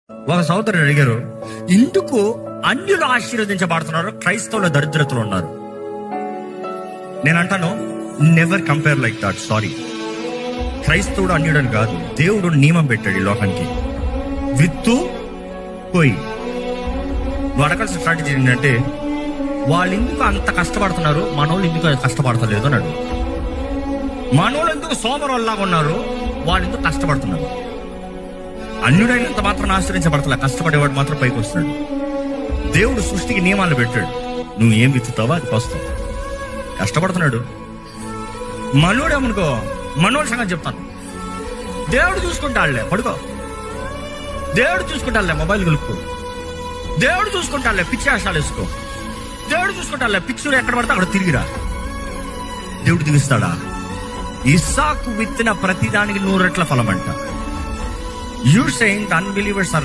ఒక సహోదరుడు అడిగారు, ఎందుకు అన్యులు ఆశీర్వదించబడుతున్నారు, క్రైస్తవుల దరిద్రతలు ఉన్నారు? నేను అంటాను, never compare like that. Sorry, క్రైస్తవుడు అన్యుడని కాదు, దేవుడు నియమం పెట్టాడు ఈ లోకానికి. విత్తు పోయి. నువ్వు అడగాల్సిన స్ట్రాటజీ ఏంటంటే, వాళ్ళు ఎందుకు అంత కష్టపడుతున్నారు, మనోళ్ళు ఎందుకు కష్టపడతలేదు అని అడుగు. మనోళ్ళు ఎందుకు సోమరుల్లాగా ఉన్నారు, వాళ్ళు ఎందుకు కష్టపడుతున్నారు? అన్యుడైనంత మాత్రం ఆశ్రయించబడతలే, కష్టపడేవాడు మాత్రం పైకి వస్తున్నాడు. దేవుడు సృష్టికి నియమాలు పెట్టాడు, నువ్వు ఏం విత్తుతావో అది వస్తావు. కష్టపడుతున్నాడు. మనోడేమనుకో, మనోడి సంగతి చెప్తాను, దేవుడు చూసుకుంటాడులే, పడుకో. దేవుడు చూసుకుంటాడులే, మొబైల్ కలుపుకో. దేవుడు చూసుకుంటాడులే, పిచ్చి ఆశాలు వేసుకో. దేవుడు చూసుకుంటాడులే, పిచ్చులు ఎక్కడ పడితే అక్కడ తిరిగిరా. దేవుడు దిగిస్తాడా? ఇస్సాకు విత్తిన ప్రతిదానికి 100 రెట్ల ఫలం అంట. You saying the unbelievers are